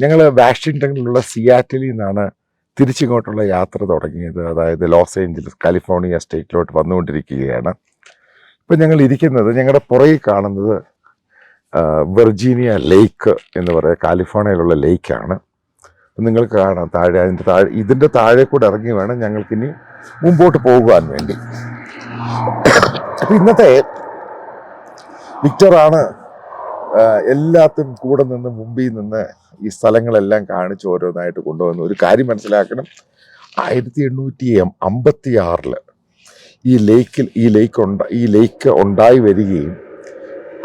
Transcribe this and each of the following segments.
ഞങ്ങൾ വാഷിങ്ടണിലുള്ള സിയാറ്റിലിൽ നിന്നാണ് തിരിച്ചിങ്ങോട്ടുള്ള യാത്ര തുടങ്ങിയത്. അതായത് ലോസ് ഏഞ്ചലസ് കാലിഫോർണിയ സ്റ്റേറ്റിലോട്ട് വന്നുകൊണ്ടിരിക്കുകയാണ്. ഇപ്പം ഞങ്ങൾ ഇരിക്കുന്നത്, ഞങ്ങളുടെ പുറകിൽ കാണുന്നത് വെർജീനിയ ലേക്ക് എന്ന് പറയുക, കാലിഫോർണിയയിലുള്ള ലേക്കാണ്. നിങ്ങൾക്ക് കാണാം താഴെ, ഇതിൻ്റെ താഴെ കൂടെ ഇറങ്ങി വേണം ഞങ്ങൾക്കിനി മുമ്പോട്ട് പോകുവാൻ വേണ്ടി. അപ്പം ഇന്നത്തെ വിക്ടറാണ് എല്ലാത്തിനും കൂടെ നിന്ന് മുമ്പിൽ നിന്ന് ഈ സ്ഥലങ്ങളെല്ലാം കാണിച്ച് ഓരോന്നായിട്ട് കൊണ്ടുവന്നു. ഒരു കാര്യം മനസ്സിലാക്കണം, 1856 ഈ ലേക്ക് ഉണ്ടായി വരികയും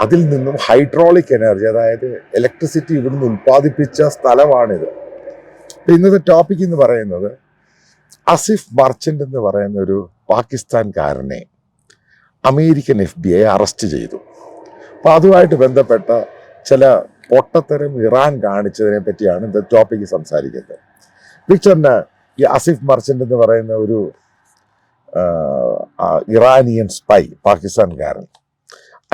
അതിൽ നിന്നും ഹൈഡ്രോളിക് എനർജി, അതായത് ഇലക്ട്രിസിറ്റി ഇവിടുന്ന് ഉൽപ്പാദിപ്പിച്ച സ്ഥലമാണിത്. ഇന്നത്തെ ടോപ്പിക് എന്ന് പറയുന്നത് ആസിഫ് മർച്ചന്റ് എന്ന് പറയുന്ന ഒരു പാകിസ്ഥാൻകാരനെ അമേരിക്കൻ FBI അറസ്റ്റ് ചെയ്തു. അപ്പം അതുമായിട്ട് ബന്ധപ്പെട്ട ചില പൊട്ടത്തരം ഇറാൻ കാണിച്ചതിനെ പറ്റിയാണ് ഇന്നത്തെ ടോപ്പിക്ക് സംസാരിക്കുന്നത്. വിക്ടറിന് ഈ ആസിഫ് മർച്ചന്റ് എന്ന് പറയുന്ന ഒരു ഇറാനിയൻ സ്പൈ, പാകിസ്ഥാൻകാരൻ,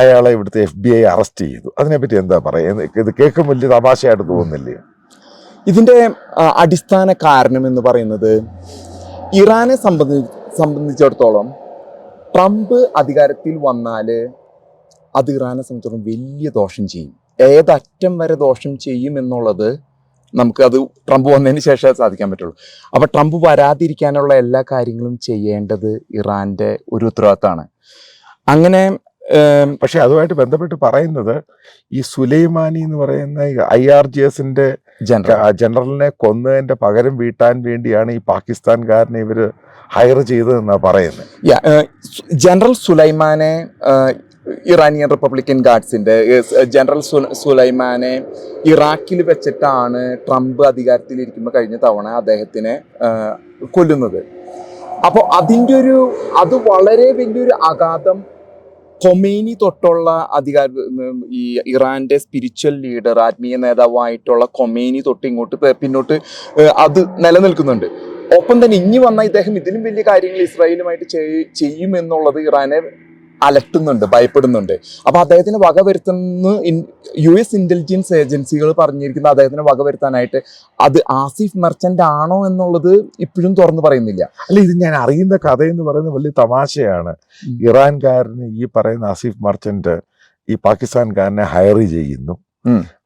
അയാളെ ഇവിടുത്തെ FBI അറസ്റ്റ് ചെയ്തു. അതിനെപ്പറ്റി എന്താ പറയുക? ഇത് കേൾക്കും വലിയ തമാശയായിട്ട് തോന്നുന്നില്ലേ? ഇതിൻ്റെ അടിസ്ഥാന കാരണം എന്ന് പറയുന്നത്, ഇറാനെ സംബന്ധിച്ചിടത്തോളം ട്രംപ് അധികാരത്തിൽ വന്നാൽ അത് ഇറാനെ സംബന്ധിച്ചിടത്തോളം വലിയ ദോഷം ചെയ്യും. ഏതറ്റം വരെ ദോഷം ചെയ്യും എന്നുള്ളത് നമുക്കത് ട്രംപ് വന്നതിന് ശേഷമേ സാധിക്കാൻ പറ്റുള്ളൂ. അപ്പോൾ ട്രംപ് വരാതിരിക്കാനുള്ള എല്ലാ കാര്യങ്ങളും ചെയ്യേണ്ടത് ഇറാൻ്റെ ഒരു ഉത്തരവാദിത്തമാണ്. അങ്ങനെ പക്ഷെ അതുമായിട്ട് ബന്ധപ്പെട്ട് പറയുന്നത്, ഈ സുലൈമാനി എന്ന് പറയുന്ന IRGSന്റെ ജനറലിനെ കൊന്നതിന്റെ പകരം വീട്ടാൻ വേണ്ടിയാണ് ഈ പാകിസ്ഥാൻകാരനെ ഇവര് ഹയർ ചെയ്തതെന്നാണ് പറയുന്നത്. ജനറൽ സുലൈമാനെ, ഇറാനിയൻ റിപ്പബ്ലിക്കൻ ഗാർഡ്സിന്റെ ജനറൽ സുലൈമാനെ ഇറാഖിൽ വെച്ചിട്ടാണ് ട്രംപ് അധികാരത്തിലിരിക്കുമ്പോൾ കഴിഞ്ഞ തവണ അദ്ദേഹത്തിനെ കൊല്ലുന്നത്. അപ്പോൾ അത് വളരെ വലിയൊരു ആഘാതം ഖൊമേനി തൊട്ടുള്ള ഈ ഇറാന്റെ സ്പിരിച്വൽ ലീഡർ, ആത്മീയ നേതാവായിട്ടുള്ള ഖൊമേനി തൊട്ട് ഇങ്ങോട്ട് പിന്നോട്ട് അത് നിലനിൽക്കുന്നുണ്ട്. ഒപ്പം തന്നെ ഇനി വന്ന ഇദ്ദേഹം ഇതിലും വലിയ കാര്യങ്ങൾ ഇസ്രായേലുമായിട്ട് ചെയ്യുമെന്നുള്ളത് ഇറാനെ അലട്ടുന്നുണ്ട്, ഭയപ്പെടുന്നുണ്ട്. അപ്പൊ അദ്ദേഹത്തിന് വകവരുത്തുന്ന US ഇന്റലിജൻസ് ഏജൻസികൾ പറഞ്ഞിരിക്കുന്ന അദ്ദേഹത്തിന് വകവരുത്താനായിട്ട് അത് ആസിഫ് മർച്ചന്റ് ആണോ എന്നുള്ളത് ഇപ്പോഴും തുറന്നു പറയുന്നില്ല. അല്ല, ഇത് ഞാൻ അറിയുന്ന കഥയെന്ന് പറയുന്നത് വലിയ തമാശയാണ്. ഇറാൻകാരന് ഈ പറയുന്ന ആസിഫ് മർച്ചന്റ് ഈ പാകിസ്ഥാൻകാരനെ ഹയർ ചെയ്യുന്നു.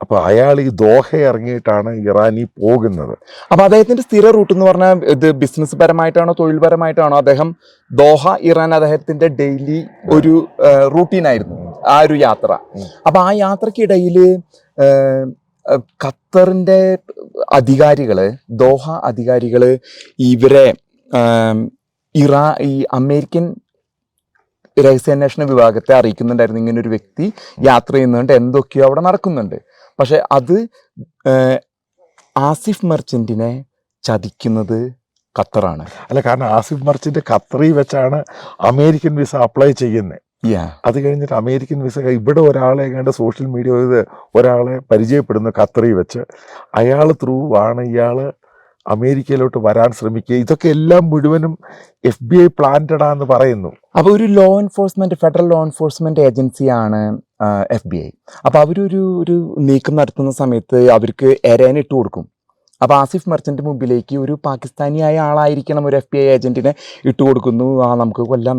അപ്പൊ അയാൾ ഈ ദോഹ ഇറങ്ങിയിട്ടാണ് ഇറാനിൽ പോകുന്നത്. അപ്പൊ അദ്ദേഹത്തിന്റെ സ്ഥിര റൂട്ട് എന്ന് പറഞ്ഞാൽ ഇത് ബിസിനസ് പരമായിട്ടാണോ തൊഴിൽപരമായിട്ടാണോ, അദ്ദേഹം ദോഹ ഇറാൻ അദ്ദേഹത്തിന്റെ ഡെയിലി ഒരു റൂട്ടീനായിരുന്നു ആ ഒരു യാത്ര. അപ്പൊ ആ യാത്രക്കിടയിൽ ഖത്തറിന്റെ അധികാരികള്, ദോഹ അധികാരികള് ഇവരെ ഈ അമേരിക്കൻ രഹസ്യാന്വേഷണ വിഭാഗത്തെ അറിയിക്കുന്നുണ്ടായിരുന്നു, ഇങ്ങനെ ഒരു വ്യക്തി യാത്ര ചെയ്യുന്നുണ്ട്, എന്തൊക്കെയോ അവിടെ നടക്കുന്നുണ്ട്. പക്ഷെ അത് ആസിഫ് മർച്ചന്റിനെ ചതിക്കുന്നത് ഖത്തറാണ്. അല്ല, കാരണം ആസിഫ് മർച്ചന്റ് ഖത്തറിൽ വെച്ചാണ് അമേരിക്കൻ വിസ അപ്ലൈ ചെയ്യുന്നത്. അത് കഴിഞ്ഞിട്ട് അമേരിക്കൻ വിസ ഇവിടെ ഒരാളെ കണ്ട് സോഷ്യൽ മീഡിയ ഒരാളെ പരിചയപ്പെടുന്നു ഖത്തറിൽ വെച്ച്. അയാൾ ത്രൂ ആണ് ഇയാള് അമേരിക്കയിലോട്ട് വരാൻ ശ്രമിക്കുക. ഇതൊക്കെ എല്ലാം മുഴുവനും FBI പ്ലാന്റഡാന്ന് പറയുന്നു. അപ്പോൾ ഒരു ഫെഡറൽ ലോ എൻഫോഴ്സ്മെന്റ് ഏജൻസിയാണ് FBI. അപ്പോൾ അവരൊരു നീക്കം നടത്തുന്ന സമയത്ത് അവർക്ക് എരേനിട്ട് കൊടുക്കും. അപ്പോൾ ആസിഫ് മർച്ചന്റ് മുമ്പിലേക്ക് ഒരു പാകിസ്ഥാനിയായ ആളായിരിക്കണം ഒരു FBI ഏജന്റിനെ ഇട്ട് കൊടുക്കുന്നു. നമുക്ക് കൊല്ലാം,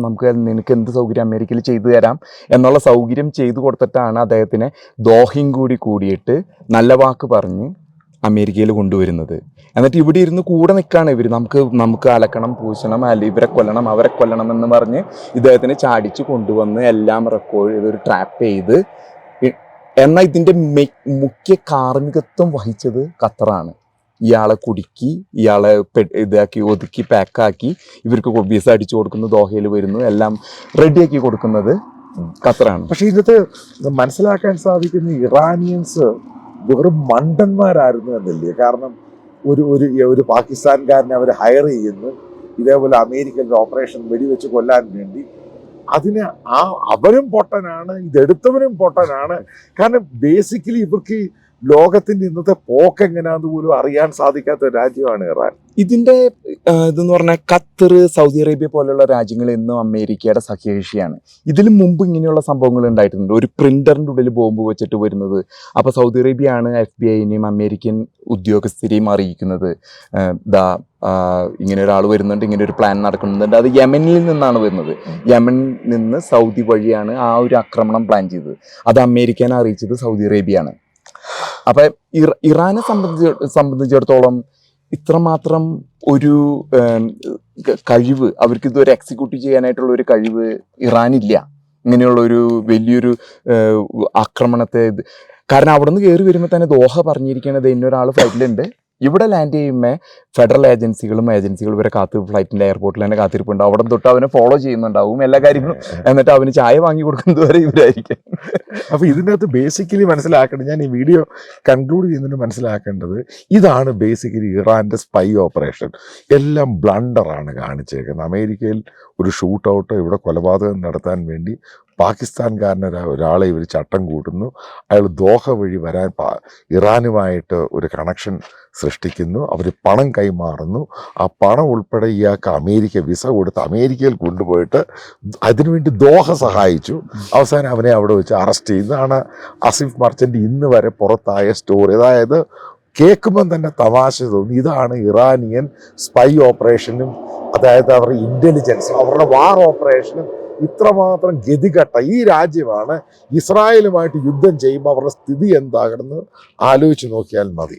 നിനക്ക് എന്ത് സൗകര്യം അമേരിക്കയിൽ ചെയ്തു തരാം എന്നുള്ള സൗകര്യം ചെയ്തു കൊടുത്തിട്ടാണ് അദ്ദേഹത്തിനെ ദോഹയും കൂടിയിട്ട് നല്ല വാക്ക് പറഞ്ഞ് അമേരിക്കയിൽ കൊണ്ടുവരുന്നത്. എന്നിട്ട് ഇവിടെ ഇരുന്ന് കൂടെ നിൽക്കുകയാണ് ഇവർ. നമുക്ക് അലക്കണം, പൂശണം, ഇവരെ കൊല്ലണം, അവരെ കൊല്ലണം എന്ന് പറഞ്ഞ് ഇദ്ദേഹത്തിനെ ചാടിച്ച് കൊണ്ടുവന്ന് എല്ലാം റെക്കോർഡ് ചെയ്ത് ഒരു ട്രാപ്പ് ചെയ്ത്. എന്നാൽ ഇതിൻ്റെ മുഖ്യ കാർമ്മികത്വം വഹിച്ചത് ഖത്തറാണ്. ഇയാളെ കുടുക്കി, ഇയാളെ ഒതുക്കി പാക്കാക്കി ഇവർക്ക് വിസ അടിച്ചു കൊടുക്കുന്നു, ദോഹയിൽ വരുന്നു, എല്ലാം റെഡിയാക്കി കൊടുക്കുന്നത് ഖത്തറാണ്. പക്ഷെ ഇതിനകത്ത് മനസ്സിലാക്കാൻ സാധിക്കുന്ന ഇറാനിയൻസ് വെറും മണ്ടന്മാരായിരുന്നു എന്നല്ലേ? കാരണം ഒരു പാകിസ്ഥാൻകാരനെ അവർ ഹയർ ചെയ്യുന്നു, ഇതേപോലെ അമേരിക്കൻ ഓപ്പറേഷൻ വെടിവെച്ച് കൊല്ലാൻ വേണ്ടി. അവരും പൊട്ടനാണ്, ഇതെടുത്തവരും പൊട്ടനാണ്. കാരണം ബേസിക്കലി ഇവർക്ക് ലോകത്തിന്റെ ഇന്നത്തെ പോക്ക് എങ്ങനെയാന്ന് പോലും അറിയാൻ സാധിക്കാത്ത ഒരു രാജ്യമാണ് ഇറാൻ. ഇതിന്റെ ഇതെന്ന് പറഞ്ഞാൽ ഖത്തർ, സൗദി അറേബ്യ പോലുള്ള രാജ്യങ്ങൾ എന്നും അമേരിക്കയുടെ സഖ്യകക്ഷിയാണ്. ഇതിനു മുമ്പ് ഇങ്ങനെയുള്ള സംഭവങ്ങൾ ഉണ്ടായിട്ടുണ്ട്. ഒരു പ്രിന്ററിന്റെ ഉള്ളിൽ ബോംബ് വെച്ചിട്ട് വരുന്നത്. അപ്പൊ സൗദി അറേബ്യയാണ് FBI-നെയും അമേരിക്കൻ ഉദ്യോഗസ്ഥരെയും അറിയിക്കുന്നത്, ഇങ്ങനെ ഒരാൾ വരുന്നുണ്ട്, ഇങ്ങനെ ഒരു പ്ലാൻ നടക്കുന്നുണ്ട്. അത് യമനിൽ നിന്നാണ് വരുന്നത്. യമനിൽ നിന്ന് സൗദി വഴിയാണ് ആ ഒരു ആക്രമണം പ്ലാൻ ചെയ്തത്. അത് അമേരിക്കനെ അറിയിച്ചത് സൗദി അറേബ്യയാണ്. അപ്പൊ ഇറാനെ സംബന്ധിച്ചിടത്തോളം ഇത്രമാത്രം ഒരു കഴിവ് അവർക്ക് ഇതൊരു എക്സിക്യൂട്ട് ചെയ്യാനായിട്ടുള്ള ഒരു കഴിവ് ഇറാനില്ല. ഇങ്ങനെയുള്ള ഒരു വലിയൊരു ആക്രമണത്തെ കാരണം അവിടെ നിന്ന് കയറി വരുമ്പോൾ തന്നെ ദോഹ പറഞ്ഞിരിക്കുന്നത് ഇന്നൊരാൾ ഫ്ലൈറ്റിലുണ്ട്, ഇവിടെ ലാൻഡ് ചെയ്യുമ്പോൾ ഫെഡറൽ ഏജൻസികളും ഇവരെ ഫ്ലൈറ്റിന്റെ എയർപോർട്ടിൽ തന്നെ കാത്തിരിപ്പുണ്ട്. അവിടെ തൊട്ട് അവനെ ഫോളോ ചെയ്യുന്നുണ്ടാവും എല്ലാ കാര്യങ്ങളും. എന്നിട്ട് അവന് ചായ വാങ്ങി കൊടുക്കുന്നത് വരെ ഇവരായിരിക്കും. അപ്പൊ ഇതിനകത്ത് ബേസിക്കലി മനസ്സിലാക്കേണ്ടത്, ഞാൻ ഈ വീഡിയോ കൺക്ലൂഡ് ചെയ്യുന്നതിന് മനസ്സിലാക്കേണ്ടത് ഇതാണ് ബേസിക്കലി ഇറാന്റെ സ്പൈ ഓപ്പറേഷൻ. എല്ലാം ബ്ലണ്ടറാണ് കാണിച്ചേക്കുന്നത്. അമേരിക്കയിൽ ഒരു ഷൂട്ട് ഔട്ട്, ഇവിടെ കൊലപാതകം നടത്താൻ വേണ്ടി ഒരാളെ ഇവർ ചട്ടം കൂട്ടുന്നു. അയാൾ ദോഹ വഴി വരാൻ ഇറാനുമായിട്ട് ഒരു കണക്ഷൻ സൃഷ്ടിക്കുന്നു. അവർ പണം കൈമാറുന്നു. ആ പണം ഉൾപ്പെടെ ഇയാൾക്ക് അമേരിക്ക വിസ കൊടുത്ത് അമേരിക്കയിൽ കൊണ്ടുപോയിട്ട് അതിനുവേണ്ടി ദോഹ സഹായിച്ചു. അവസാനം അവനെ അവിടെ വെച്ച് അറസ്റ്റ് ചെയ്യുന്നതാണ് ആസിഫ് മർച്ചൻ്റ് ഇന്ന് വരെ പുറത്തായ സ്റ്റോറി. അതായത് കേൾക്കുമ്പം തന്നെ തമാശ തോന്നി. ഇതാണ് ഇറാനിയൻ സ്പൈ ഓപ്പറേഷനും അതായത് അവരുടെ ഇൻ്റലിജൻസും അവരുടെ വാർ ഓപ്പറേഷനും ഇത്രമാത്രം ഗതികെട്ട ഈ രാജ്യമാണ് ഇസ്രായേലുമായിട്ട് യുദ്ധം ചെയ്യുമ്പോൾ അവരുടെ സ്ഥിതി എന്താകണമെന്ന് ആലോചിച്ച് നോക്കിയാൽ മതി.